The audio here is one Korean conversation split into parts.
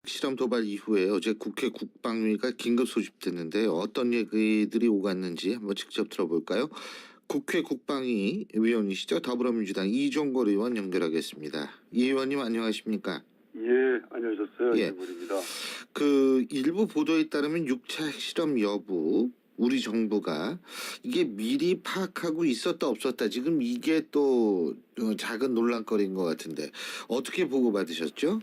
실험 도발 이후에 어제 국회 국방위가 긴급 소집됐는데 어떤 얘기들이 오갔는지 한번 직접 들어볼까요? 국회 국방위 위원이시죠? 더불어민주당 이종걸 의원 연결하겠습니다. 이 의원님 안녕하십니까? 예, 안녕하셨어요. 예. 이종걸입니다. 그 일부 보도에 따르면 6차 핵실험 여부 우리 정부가 이게 미리 파악하고 있었다 없었다 지금 이게 또 작은 논란거리인 것 같은데 어떻게 보고받으셨죠?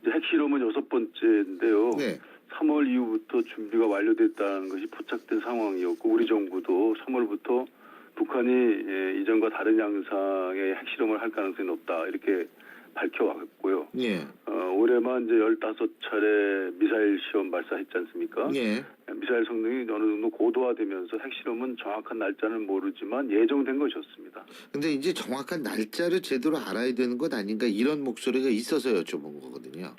이제 핵실험은 6번째인데요. 네. 3월 이후부터 준비가 완료됐다는 것이 포착된 상황이었고 우리 정부도 3월부터 북한이 이전과 다른 양상의 핵실험을 할 가능성이 높다 이렇게 밝혀왔고요. 예. 올해만 이제 15차례 미사일 시험 발사했지 않습니까? 예. 미사일 성능이 어느 정도 고도화되면서 핵실험은 정확한 날짜는 모르지만 예정된 것이었습니다. 근데 이제 정확한 날짜를 제대로 알아야 되는 것 아닌가 이런 목소리가 있어서 여쭤본 거거든요.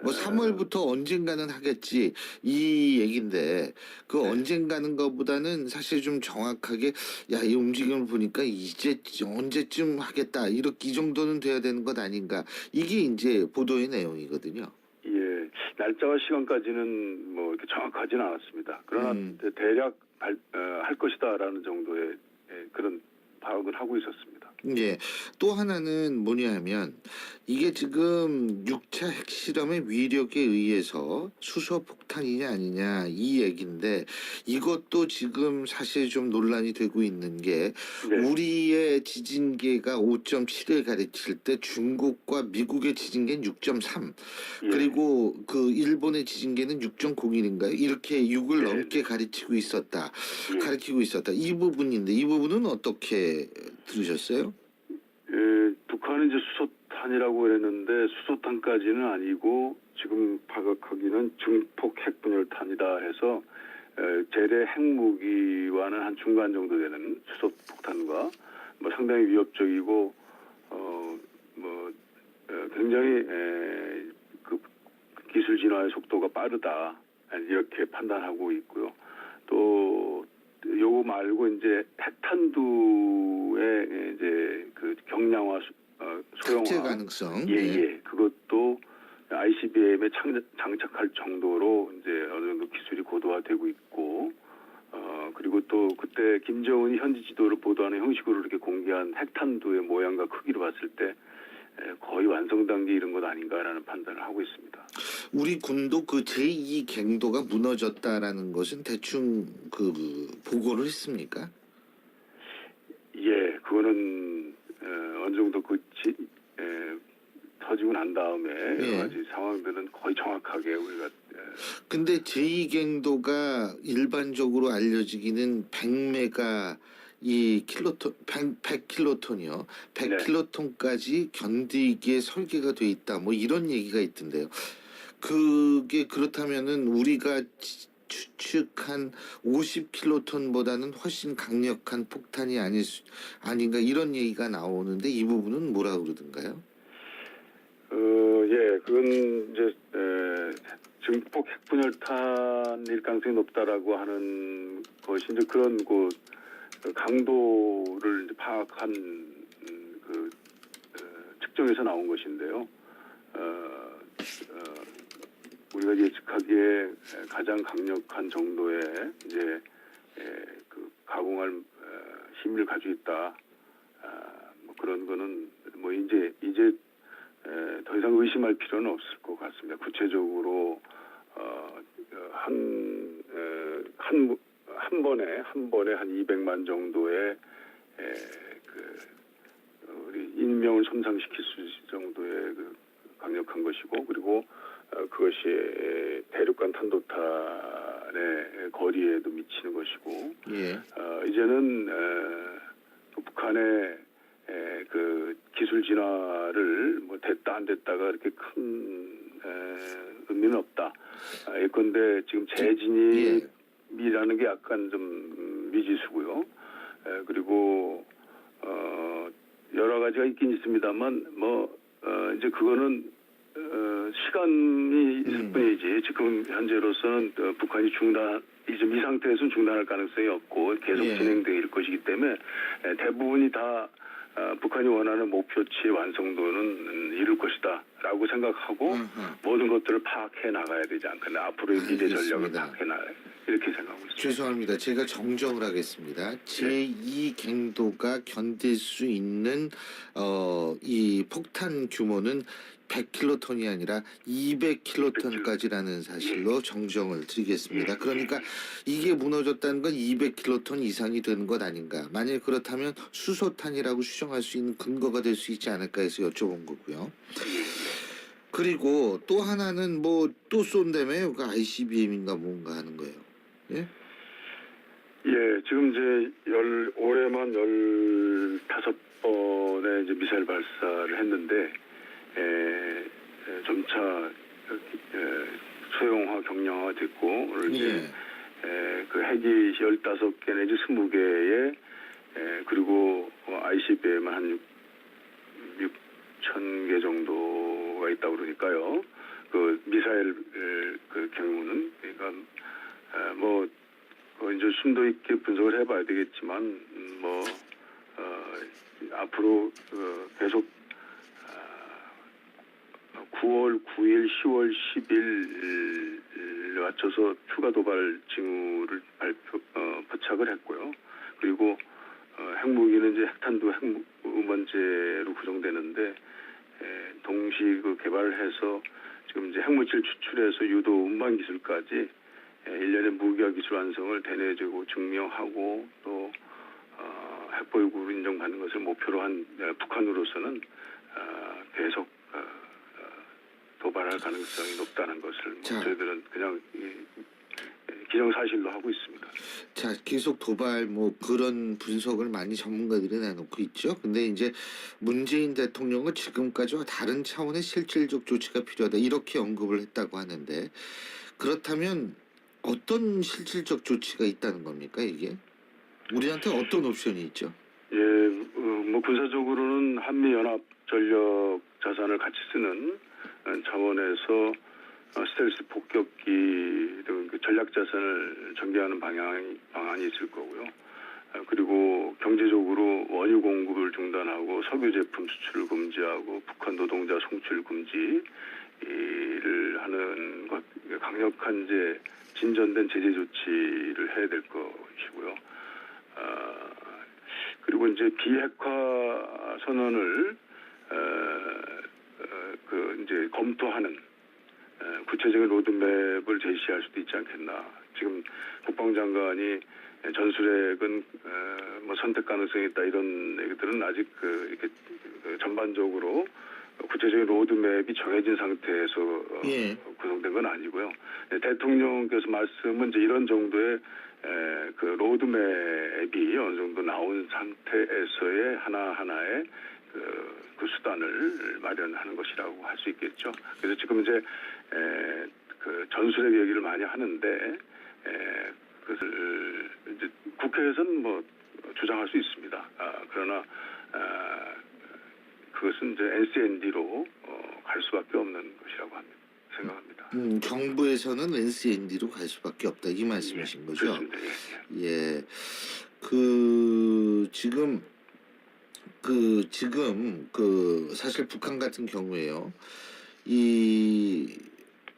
뭐 3월부터 언젠가는 하겠지 이 얘긴데 그 네. 언젠가는 거보다는 사실 좀 정확하게 야, 이 움직임을 보니까 이제 언제쯤 하겠다 이렇게 이 정도는 돼야 되는 것 아닌가 이게 이제 보도의 내용이거든요. 예, 날짜와 시간까지는 뭐 이렇게 정확하지는 않았습니다. 그러나 대략 할 것이다라는 정도의 그런 파악을 하고 있었습니다. 예. 또 하나는 뭐냐 하면 이게 지금 6차 핵실험의 위력에 의해서 수소폭탄이냐 아니냐 이 얘기인데 이것도 지금 사실 좀 논란이 되고 있는 게 네. 우리의 지진계가 5.7을 가리킬 때 중국과 미국의 지진계는 6.3 예. 그리고 그 일본의 지진계는 6.01인가요? 이렇게 6을 네, 넘게 가르치고 있었다. 예. 가르치고 있었다. 이 부분인데 이 부분은 어떻게 들으셨어요? 북한은 이제 수소탄이라고 그랬는데 수소탄까지는 아니고 지금 파악하기는 중폭 핵분열탄이다 해서 재래 핵무기와는 한 중간 정도 되는 수소폭탄과 뭐 상당히 위협적이고 굉장히 그 기술 진화의 속도가 빠르다 이렇게 판단하고 있고요. 또 요거 말고 이제 핵탄두의 이제 그 경량화 소형화 탑재 가능성. 예. 그것도 ICBM에 장착할 정도로 이제 어느 정도 기술이 고도화되고 있고 그리고 또 그때 김정은이 현지 지도를 보도하는 형식으로 이렇게 공개한 핵탄두의 모양과 크기를 봤을 때 거의 완성 단계 이런 것 아닌가라는 판단을 하고 있습니다. 우리 군도 그 제2 갱도가 무너졌다라는 것은 대충 그 보고를 했습니까? 예, 그거는 어느 정도 터지고 난 다음에 여러 가지 상황들은 거의 정확하게 우리가 근데 제2 갱도가 일반적으로 알려지기는 100메가 이 킬로톤 100킬로톤이요. 100킬로톤까지 견디기에 설계가 돼 있다. 뭐 이런 얘기가 있던데요. 그게 그렇다면은 우리가 추측한 50킬로톤보다는 훨씬 강력한 폭탄이 아닌가 이런 얘기가 나오는데 이 부분은 뭐라 그러던가요? 예, 그건 이제 증폭 핵분열탄일 가능성이 높다라고 하는 것이 이제 그런 그 강도를 이제 파악한 그 측정에서 나온 것인데요. 우리가 예측하기에 가장 강력한 정도의 이제 그 가공할 힘을 가지고 있다. 뭐 그런 거는 뭐 이제 더 이상 의심할 필요는 없을 것 같습니다. 구체적으로 한 번에 한 200만 정도의 우리 인명을 손상시킬 수 있을 정도의 그 강력한 것이고 그리고 그것이 대륙간 탄도탄의 거리에도 미치는 것이고 이제는 북한의 그 기술 진화를 뭐 됐다 안 됐다가 그렇게 큰 의미는 없다. 예컨대 지금 재진입이라는 게 약간 좀 미지수고요. 그리고 여러 가지가 있긴 있습니다만 이제 그거는 시간이 있을 뿐이지 지금 현재로서는 북한이 이 상태에서는 중단할 가능성이 없고 계속 진행될 것이기 때문에 대부분이 다 북한이 원하는 목표치의 완성도는 이룰 것이다라고 생각하고 모든 것들을 파악해 나가야 되지 않겠나. 앞으로의 미래 전략을 알겠습니다. 파악해 나가야 이렇게 생각하고 있습니다. 죄송합니다. 제가 정정을 하겠습니다. 제2 갱도가 견딜 수 있는 이 폭탄 규모는 100킬로톤이 아니라 200킬로톤까지라는 사실로 정정을 드리겠습니다. 그러니까 이게 무너졌다는 건 200킬로톤 이상이 되는 것 아닌가. 만약 그렇다면 수소탄이라고 추정할 수 있는 근거가 될 수 있지 않을까 해서 여쭤본 거고요. 그리고 또 하나는 뭐 또 쏜다며요. 그 ICBM인가 뭔가 하는 거예요. 예? 예, 지금 이제 올해만 15번의 이제 미사일 발사를 했는데, 점차 소형화, 경량화 됐고, 오늘 이제 그 핵이 15개 내지 20개에, 그리고 ICBM 한 6,000개 정도가 있다고 그러니까요. 그 미사일 그 경우는, 그러니까, 이제 심도 있게 분석을 해봐야 되겠지만, 앞으로 계속 9월 9일, 10월 10일 맞춰서 추가 도발 징후를 포착을 했고요. 그리고 핵무기는 이제 핵탄두 핵문제로 구성되는데, 동시 그 개발을 해서 지금 이제 핵물질 추출해서 유도 운반 기술까지 1년의 무기화 기술 완성을 대내적으로 증명하고 또 핵보유국으로 인정받는 것을 목표로 한 북한으로서는 계속 도발할 가능성이 높다는 것을 저희들은 그냥 기정사실로 하고 있습니다. 자, 계속 도발 뭐 그런 분석을 많이 전문가들이 내놓고 있죠. 근데 이제 문재인 대통령은 지금까지와 다른 차원의 실질적 조치가 필요하다 이렇게 언급을 했다고 하는데 그렇다면 어떤 실질적 조치가 있다는 겁니까 이게? 우리한테 어떤 옵션이 있죠? 예, 군사적으로는 한미연합 전력 자산을 같이 쓰는 차원에서 스텔스 폭격기 등 그 전략 자산을 전개하는 방안이 있을 거고요. 그리고 경제적으로 원유 공급을 중단하고 석유 제품 수출을 금지하고 북한 노동자 송출 금지를 하는 것, 강력한 이제 진전된 제재 조치를 해야 될 것이고요. 그리고 이제 비핵화 선언을 이제 검토하는 구체적인 로드맵을 제시할 수도 있지 않겠나. 지금 국방장관이 전술핵은 선택 가능성이 있다 이런 얘기들은 아직 이렇게 전반적으로 구체적인 로드맵이 정해진 상태에서 구성된 건 아니고요. 대통령께서 말씀은 이제 이런 정도의 그 로드맵이 어느 정도 나온 상태에서의 하나하나의 그 수단을 마련하는 것이라고 할 수 있겠죠. 그래서 지금 이제 그 전술핵 얘기를 많이 하는데 그것을 이제 국회에서는 뭐 주장할 수 있습니다. 그러나 그것은 이제 NCND로 갈 수밖에 없는 것이라고 생각합니다. 정부에서는 NCND로 갈 수밖에 없다 이 말씀이신 거죠? 그렇습니다. 예. 지금 사실 북한 같은 경우에요.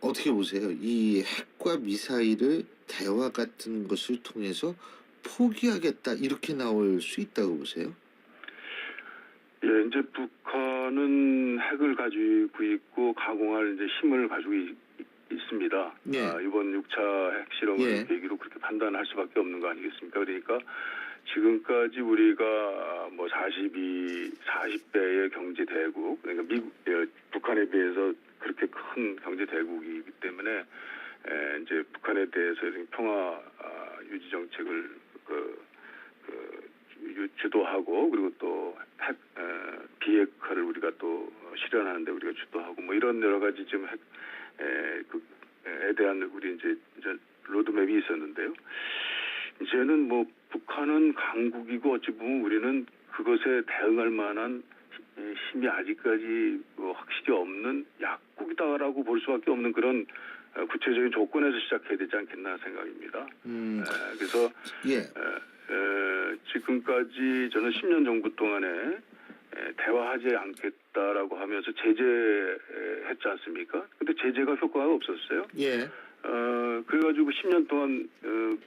어떻게 보세요? 이 핵과 미사일을 대화 같은 것을 통해서 포기하겠다 이렇게 나올 수 있다고 보세요? 예, 이제 북한은 핵을 가지고 있고 가공할 이제 힘을 가지고 있습니다. 예. 이번 6차 핵실험을 계기로 그렇게 판단할 수밖에 없는 거 아니겠습니까? 그러니까 지금까지 우리가 뭐 40배의 경제 대국, 그러니까 북한에 비해서 그렇게 큰 경제 대국이기 때문에 이제 북한에 대해서 평화 유지 정책을 주도하고 그리고 또 핵 비핵화를 우리가 또 실현하는데 우리가 주도하고 뭐 이런 여러 가지 지금 핵에 대한 우리 이제 로드맵이 있었는데요. 이제는 뭐 북한은 강국이고 어찌 보면 우리는 그것에 대응할 만한 힘이 아직까지 확실히 없는 약국이다라고 볼 수밖에 없는 그런 구체적인 조건에서 시작해야 되지 않겠나 생각입니다. 그래서 지금까지 저는 10년 정부 동안에 대화하지 않겠다라고 하면서 제재했지 않습니까? 근데 제재가 효과가 없었어요. 예. 그래가지고 10년 동안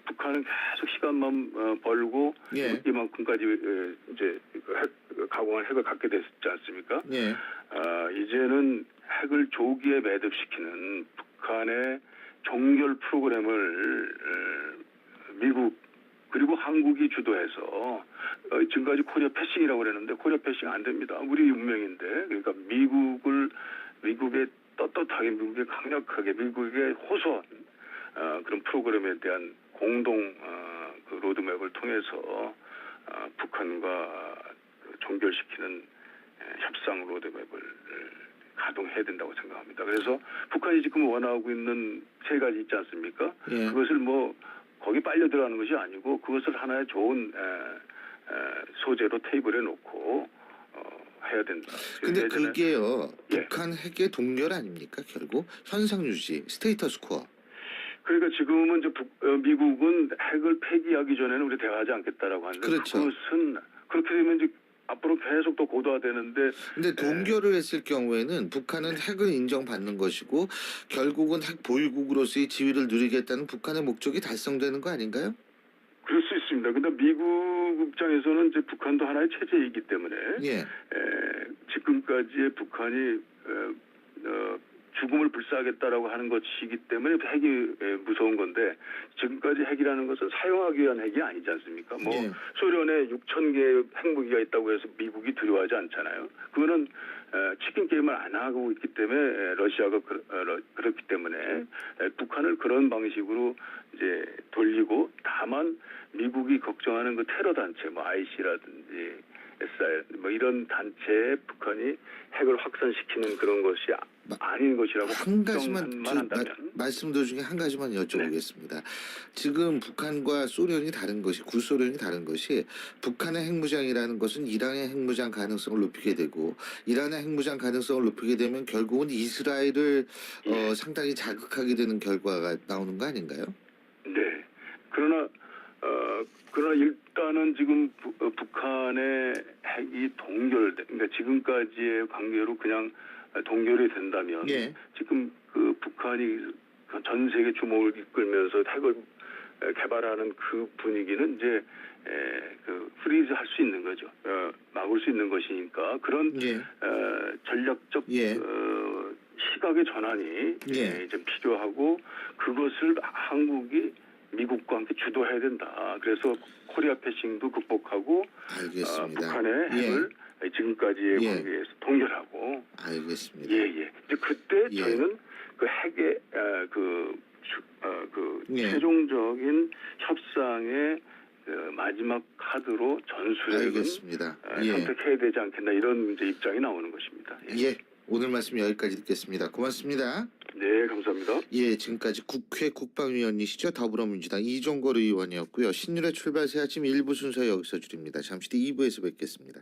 북한은 계속 시간만 벌고 예. 이만큼까지 이제 가공한 핵을 갖게 됐지 않습니까? 예. 이제는 핵을 조기에 매듭시키는 북한의 종결 프로그램을 미국 그리고 한국이 주도해서 지금까지 코리아 패싱이라고 그랬는데 코리아 패싱 안 됩니다. 우리 운명인데 그러니까 미국의 떳떳하게 미국의 강력하게 미국의 호소한 그런 프로그램에 대한 공동 그 로드맵을 통해서 북한과 종결시키는 협상 로드맵을 가동해야 된다고 생각합니다. 그래서 북한이 지금 원하고 있는 세 가지 있지 않습니까? 예. 그것을 뭐 거기 빨려 들어가는 것이 아니고 그것을 하나의 좋은 소재로 테이블에 놓고 해야 된다. 근데 예전에 그게요. 예. 북한 핵의 동결 아닙니까? 결국 현상 유지, 스테이터스 코어. 그러니까 지금은 이제 미국은 핵을 폐기하기 전에는 우리 대화하지 않겠다라고 하는데 그렇죠. 그것은 그렇게 되면 이제 앞으로 계속 더 고도화되는데 근데 동결을 했을 경우에는 북한은 핵을 인정받는 것이고 결국은 핵 보유국으로서의 지위를 누리겠다는 북한의 목적이 달성되는 거 아닌가요? 그럴 수 있습니다. 근데 미국 입장에서는 이제 북한도 하나의 체제이기 때문에 예. 지금까지의 북한이 죽음을 불사하겠다라고 하는 것이기 때문에 핵이 무서운 건데 지금까지 핵이라는 것은 사용하기 위한 핵이 아니지 않습니까? 뭐 예. 소련에 6,000개의 핵무기가 있다고 해서 미국이 두려워하지 않잖아요. 그거는 치킨 게임을 안 하고 있기 때문에 러시아가 그렇기 때문에 북한을 그런 방식으로 이제 돌리고 다만 미국이 걱정하는 그 테러 단체 뭐 IC라든지 SR 뭐 이런 단체에 북한이 핵을 확산시키는 그런 것이 아닌 것이라고 한 가지만 확정만 한다면 말씀 도중에 한 가지만 여쭤보겠습니다. 지금 북한과 소련이 다른 것이 구소련이 다른 것이 북한의 핵무장이라는 것은 이란의 핵무장 가능성을 높이게 되고 이란의 핵무장 가능성을 높이게 되면 결국은 이스라엘을 상당히 자극하게 되는 결과가 나오는 거 아닌가요? 네. 그러나 일단은 지금 북한의 핵이 그러니까 지금까지의 관계로 그냥 동결이 된다면 예. 지금 그 북한이 전 세계 주목을 이끌면서 핵을 개발하는 그 분위기는 이제 그 프리즈 할 수 있는 거죠. 막을 수 있는 것이니까 그런 예. 전략적 예. 시각의 전환이 예. 좀 필요하고 그것을 한국이 미국과 함께 주도해야 된다. 그래서 코리아 패싱도 극복하고 알겠습니다. 북한의 핵을 지금까지의 예. 관계에서 동결하고 알겠습니다. 예예. 이제 그때 예. 저희는 그 핵의 예. 최종적인 협상의 마지막 카드로 전술핵은 알겠습니다. 예. 선택해야 되지 않겠나 이런 이제 입장이 나오는 것입니다. 예. 오늘 말씀 여기까지 듣겠습니다. 고맙습니다. 네, 감사합니다. 예, 지금까지 국회 국방위원이시죠. 더불어민주당 이종걸 의원이었고요. 신율의 출발 새 아침 1부 순서 여기서 줄입니다. 잠시 뒤 2부에서 뵙겠습니다.